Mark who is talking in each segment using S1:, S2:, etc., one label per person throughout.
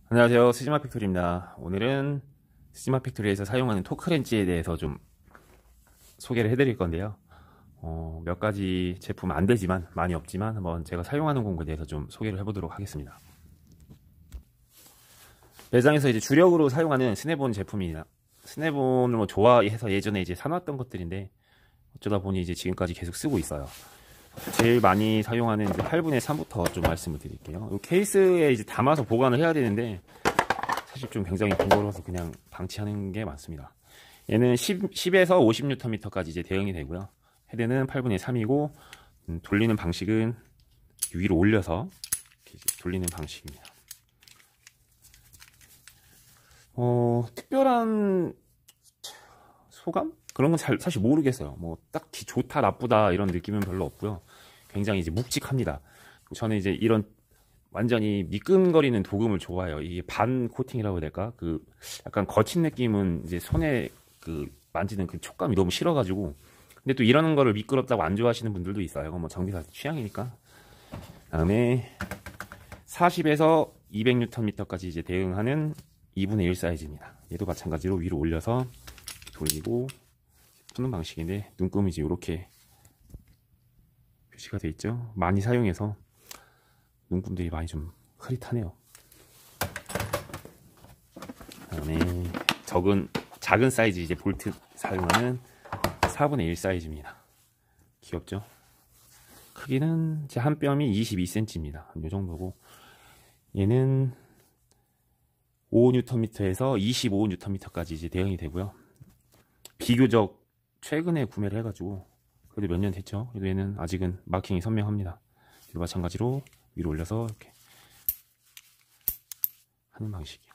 S1: 안녕하세요. 스지마 팩토리입니다. 오늘은 스지마 팩토리에서 사용하는 토크렌치에 대해서 좀 소개를 해드릴 건데요. 몇 가지 제품 안 되지만, 많이 없지만 한번 제가 사용하는 공구에 대해서 좀 소개를 해보도록 하겠습니다. 매장에서 이제 주력으로 사용하는 스네본 제품이나 스네본을 뭐 좋아해서 예전에 이제 사놨던 것들인데 어쩌다 보니 이제 지금까지 계속 쓰고 있어요. 제일 많이 사용하는 이제 8분의 3부터 좀 말씀을 드릴게요. 이 케이스에 이제 담아서 보관을 해야 되는데 사실 좀 굉장히 번거로워서 그냥 방치하는 게 많습니다. 얘는 10에서 50Nm까지 이제 대응이 되고요. 헤드는 8분의 3이고 돌리는 방식은 위로 올려서 이렇게 돌리는 방식입니다. 특별한 소감? 그런 건 사실 모르겠어요. 뭐 딱히 좋다 나쁘다 이런 느낌은 별로 없고요. 굉장히 이제 묵직합니다. 저는 이제 이런 완전히 미끈거리는 도금을 좋아해요. 이게 반 코팅이라고 해야 될까? 그 약간 거친 느낌은 이제 손에 그 만지는 그 촉감이 너무 싫어가지고. 근데 또 이러는 거를 미끄럽다고 안 좋아하시는 분들도 있어요. 뭐 정비사 취향이니까. 다음에 40에서 200Nm까지 이제 대응하는 2분의 1 사이즈입니다. 얘도 마찬가지로 위로 올려서 돌리고 푸는 방식인데 눈금이 이제 이렇게 표시가 되어 있죠. 많이 사용해서 눈금들이 많이 좀 흐릿하네요. 그다음에 작은 사이즈 이제 볼트 사용하는 4분의 1 사이즈입니다. 귀엽죠? 크기는 제 한 뼘이 22cm입니다. 이 정도고 얘는 5Nm에서 25Nm까지 이제 대응이 되고요. 비교적 최근에 구매를 해가지고 그래도 몇 년 됐죠. 그래도 얘는 아직은 마킹이 선명합니다. 마찬가지로 위로 올려서 이렇게 하는 방식이에요.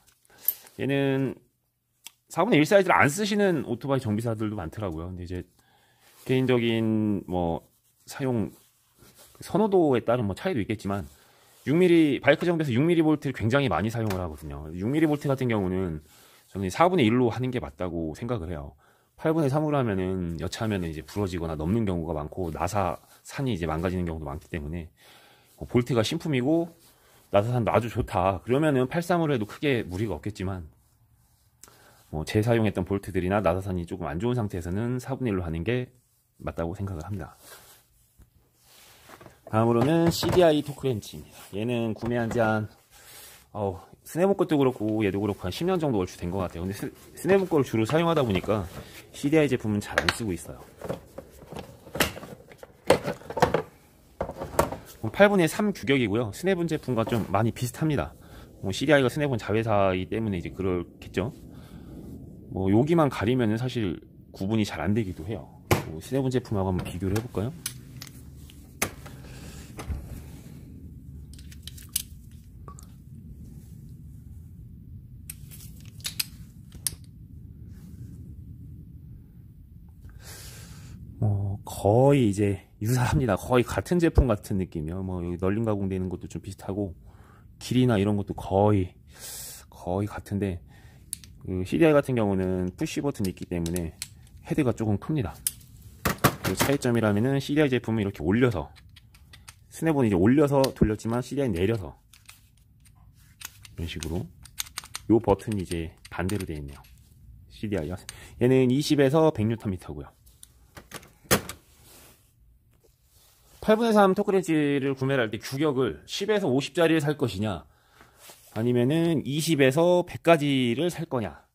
S1: 얘는 4분의 1 사이즈를 안 쓰시는 오토바이 정비사들도 많더라고요. 근데 이제 개인적인 뭐 사용 선호도에 따른 뭐 차이도 있겠지만 6mm 바이크 정비에서 6mm 볼트를 굉장히 많이 사용을 하거든요. 6mm 볼트 같은 경우는 저는 4분의 1로 하는 게 맞다고 생각을 해요. 8분의 3으로 하면은 여차하면은 이제 부러지거나 넘는 경우가 많고 나사산이 이제 망가지는 경우도 많기 때문에 볼트가 신품이고 나사산도 아주 좋다 그러면은 83으로 해도 크게 무리가 없겠지만 재사용했던 볼트들이나 나사산이 조금 안 좋은 상태에서는 4분의 1로 하는 게 맞다고 생각을 합니다. 다음으로는 CDI 토크렌치입니다. 얘는 구매한 지 한 스네본 것도 그렇고 얘도 그렇고 한 10년 정도 얼추 된 것 같아요. 근데 스네본 거를 주로 사용하다 보니까 CDI 제품은 잘 안 쓰고 있어요. 8분의 3 규격이고요. 스네본 제품과 좀 많이 비슷합니다. CDI가 스네본 자회사이기 때문에 이제 그렇겠죠. 여기만 가리면은 사실 구분이 잘 안 되기도 해요. 스네본 제품하고 한번 비교를 해볼까요? 거의 이제 유사합니다. 거의 같은 제품 같은 느낌이요. 여기 널림 가공되는 것도 좀 비슷하고 길이나 이런 것도 거의 같은데 그 CDI 같은 경우는 푸시 버튼이 있기 때문에 헤드가 조금 큽니다. 그 차이점이라면은 CDI 제품은 이렇게 올려서 스네본이 이제 올려서 돌렸지만 CDI는 내려서 이런 식으로 요 버튼이 이제 반대로 되어 있네요. CDI가 얘는 20에서 100Nm고요. 8분의 3 토크렌치를 구매를 할 때 규격을 10에서 50짜리를 살 것이냐 아니면은 20에서 100까지를 살 거냐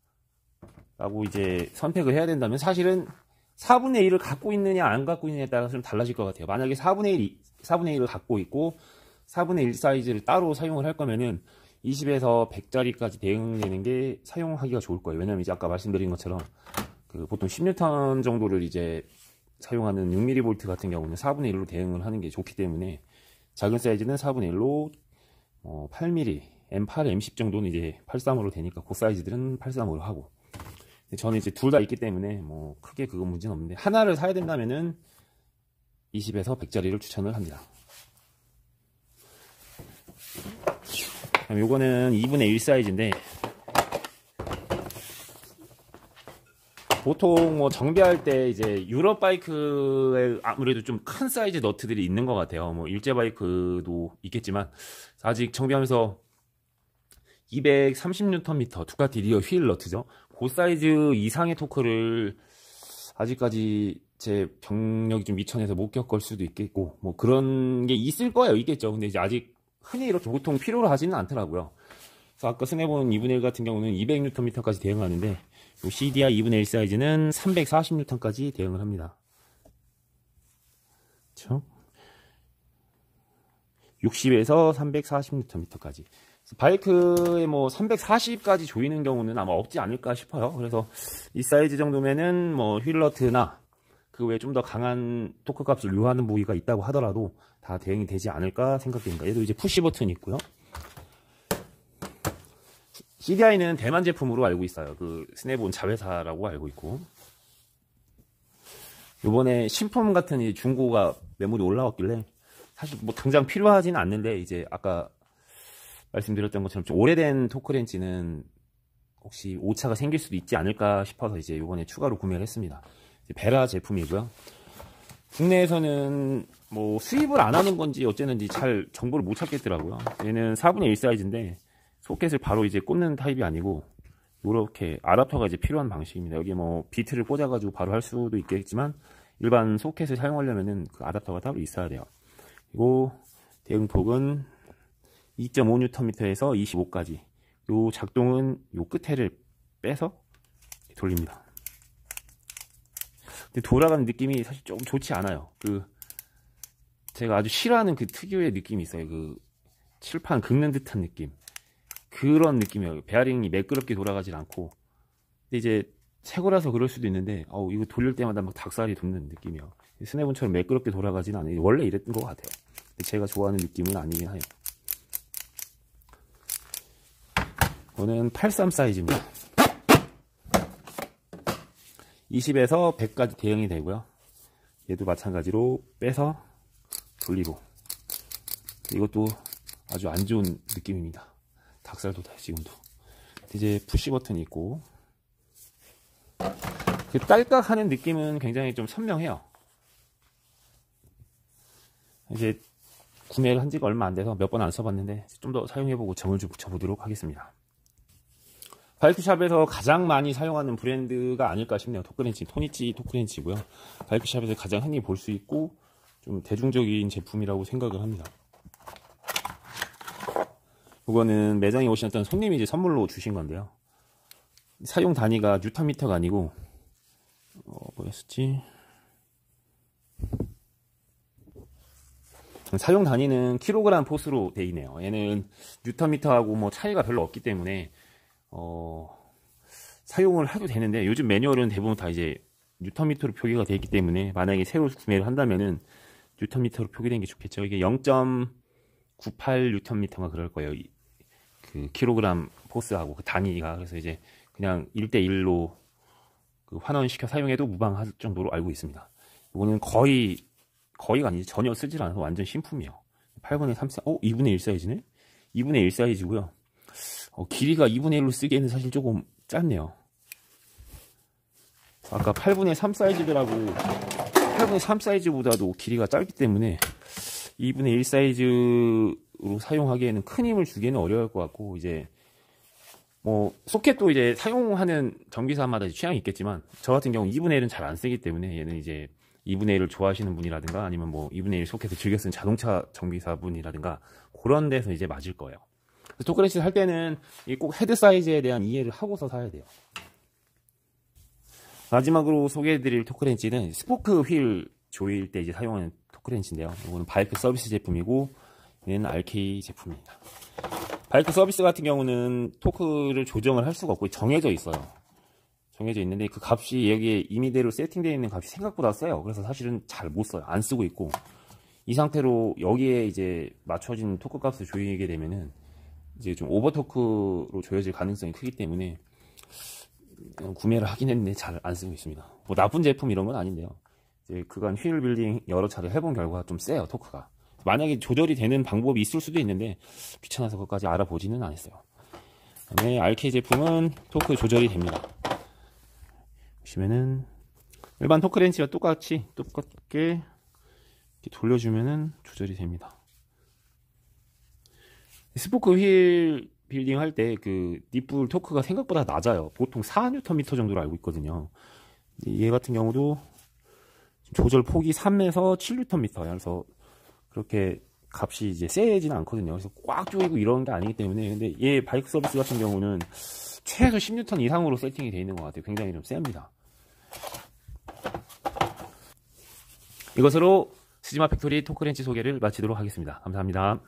S1: 라고 이제 선택을 해야 된다면 사실은 4분의 1을 갖고 있느냐 안 갖고 있느냐에 따라서 좀 달라질 것 같아요. 만약에 4분의 1을 갖고 있고 4분의 1 사이즈를 따로 사용을 할 거면은 20에서 100짜리까지 대응되는 게 사용하기가 좋을 거예요. 왜냐면 이제 아까 말씀드린 것처럼 그 보통 10N 정도를 이제 사용하는 6mm 볼트 같은 경우는 4분의 1로 대응을 하는 게 좋기 때문에 작은 사이즈는 4분의 1로 8mm, M8, M10 정도는 이제 83으로 되니까 그 사이즈들은 83으로 하고 저는 이제 둘 다 있기 때문에 크게 그건 문제는 없는데 하나를 사야 된다면은 20에서 100짜리를 추천을 합니다. 요거는 2분의 1 사이즈인데 보통 정비할 때 이제 유럽 바이크에 아무래도 좀 큰 사이즈 너트들이 있는 것 같아요. 일제 바이크도 있겠지만 아직 정비하면서 230Nm 두카티 리어 휠 너트죠. 그 사이즈 이상의 토크를 아직까지 제 경력이 좀 미천해서 못 겪을 수도 있겠고, 뭐 그런 게 있을 거예요. 있겠죠. 근데 이제 아직 흔히 이렇게 보통 필요로 하지는 않더라고요. 그래서 아까 스네본 2분의 1 같은 경우는 200Nm까지 대응하는데, 요 CDI 2분의 1 사이즈는 340N까지 대응을 합니다. 그렇죠? 60에서 340Nm까지. 바이크에 뭐 340까지 조이는 경우는 아마 없지 않을까 싶어요. 그래서 이 사이즈 정도면은 뭐 휠러트나 그 외에 좀 더 강한 토크 값을 요하는 부위가 있다고 하더라도 다 대응이 되지 않을까 생각됩니다. 얘도 이제 푸시 버튼이 있고요. CDI는 대만 제품으로 알고 있어요. 그 스네본 자회사라고 알고 있고, 요번에 신품 같은 이 중고가 메모리 올라왔길래 사실 뭐 당장 필요하지는 않는데, 이제 아까 말씀드렸던 것처럼 좀 오래된 토크렌치는 혹시 오차가 생길 수도 있지 않을까 싶어서 이제 요번에 추가로 구매를 했습니다. 베라 제품이고요. 국내에서는 뭐 수입을 안 하는 건지 어쨌는지 잘 정보를 못 찾겠더라고요. 얘는 4분의 1 사이즈인데 소켓을 바로 이제 꽂는 타입이 아니고 이렇게 아답터가 이제 필요한 방식입니다. 여기 뭐 비트를 꽂아가지고 바로 할 수도 있겠지만 일반 소켓을 사용하려면은 그 아답터가 따로 있어야 돼요. 그리고 대응폭은 2.5Nm에서 25까지. 요 작동은 요 끝에를 빼서 돌립니다. 근데 돌아가는 느낌이 사실 조금 좋지 않아요. 제가 아주 싫어하는 그 특유의 느낌이 있어요. 그 칠판 긁는 듯한 느낌. 그런 느낌이에요. 베어링이 매끄럽게 돌아가질 않고. 근데 이제 새거라서 그럴 수도 있는데, 이거 돌릴 때마다 막 닭살이 돋는 느낌이에요. 스네본처럼 매끄럽게 돌아가지는 않아요. 원래 이랬던 것 같아요. 근데 제가 좋아하는 느낌은 아니긴 해요. 이거는 83 사이즈입니다. 20에서 100까지 대응이 되고요. 얘도 마찬가지로 빼서 돌리고. 이것도 아주 안 좋은 느낌입니다. 닭살 돋아요, 지금도. 이제 푸시 버튼이 있고. 그 딸깍하는 느낌은 굉장히 좀 선명해요. 이제 구매를 한 지가 얼마 안 돼서 몇 번 안 써봤는데 좀 더 사용해보고 점을 좀 붙여보도록 하겠습니다. 바이크샵에서 가장 많이 사용하는 브랜드가 아닐까 싶네요. 토크렌치, 토니치 토크렌치고요. 바이크샵에서 가장 흔히 볼 수 있고 좀 대중적인 제품이라고 생각을 합니다. 이거는 매장에 오셨던 손님이 이제 선물로 주신 건데요. 사용 단위가 뉴턴미터가 아니고 뭐였었지? 사용 단위는 킬로그램 포스로 돼 있네요. 얘는 뉴턴미터하고 뭐 차이가 별로 없기 때문에 사용을 해도 되는데, 요즘 매뉴얼은 대부분 다 이제 뉴턴미터로 표기가 되어 있기 때문에 만약에 새로 구매를 한다면은 뉴턴미터로 표기된 게 좋겠죠. 이게 0.98 뉴턴미터가 그럴 거예요. 그 킬로그램 포스하고 그 단위가. 그래서 이제 그냥 1대1로 그 환원시켜 사용해도 무방할 정도로 알고 있습니다. 이거는 거의가 아니지, 전혀 쓰질 않아서 완전 신품이에요. 8분의 3 사이즈, 2분의 1 사이즈네? 2분의 1 사이즈고요. 길이가 2분의 1로 쓰기에는 사실 조금 짧네요. 아까 8분의 3 사이즈더라고. 8분의 3 사이즈보다도 길이가 짧기 때문에 2분의 1 사이즈로 사용하기에는 큰 힘을 주기에는 어려울 것 같고, 이제 뭐 소켓도 이제 사용하는 전기사마다 취향이 있겠지만 저 같은 경우 2분의 1은 잘 안 쓰기 때문에 얘는 이제 2분의 1을 좋아하시는 분이라든가 아니면 뭐 2분의 1 소켓을 즐겨 쓰는 자동차 전기사분이라든가 그런 데서 이제 맞을 거예요. 토크렌치 살 때는 꼭 헤드 사이즈에 대한 이해를 하고서 사야 돼요. 마지막으로 소개해드릴 토크렌치는 스포크 휠 조일 때 이제 사용하는 토크렌치인데요. 이거는 바이크 서비스 제품이고 얘는 RK 제품입니다. 바이크 서비스 같은 경우는 토크를 조정을 할 수가 없고 정해져 있어요. 정해져 있는데 그 값이 여기에 임의대로 세팅되어 있는 값이 생각보다 세요. 그래서 사실은 잘 못 써요. 안 쓰고 있고, 이 상태로 여기에 이제 맞춰진 토크 값을 조이게 되면은 이제 좀 오버 토크로 조여질 가능성이 크기 때문에 구매를 하긴 했는데 잘 안 쓰고 있습니다. 뭐 나쁜 제품 이런 건 아닌데요. 이제 그간 휠 빌딩 여러 차례 해본 결과 좀 세요, 토크가. 만약에 조절이 되는 방법이 있을 수도 있는데 귀찮아서 그것까지 알아보지는 않았어요. 그다음에 RK 제품은 토크 조절이 됩니다. 보시면은 일반 토크렌치와 똑같게 이렇게 돌려주면은 조절이 됩니다. 스포크 휠 빌딩 할 때 그 닛불 토크가 생각보다 낮아요. 보통 4Nm 정도로 알고 있거든요. 얘 같은 경우도 조절 폭이 3에서 7Nm. 그래서 그렇게 값이 이제 세지는 않거든요. 그래서 꽉 조이고 이런 게 아니기 때문에. 근데 얘 바이크 서비스 같은 경우는 최소 10N 이상으로 세팅이 되어 있는 것 같아요. 굉장히 좀 셉니다. 이것으로 스지마 팩토리 토크렌치 소개를 마치도록 하겠습니다. 감사합니다.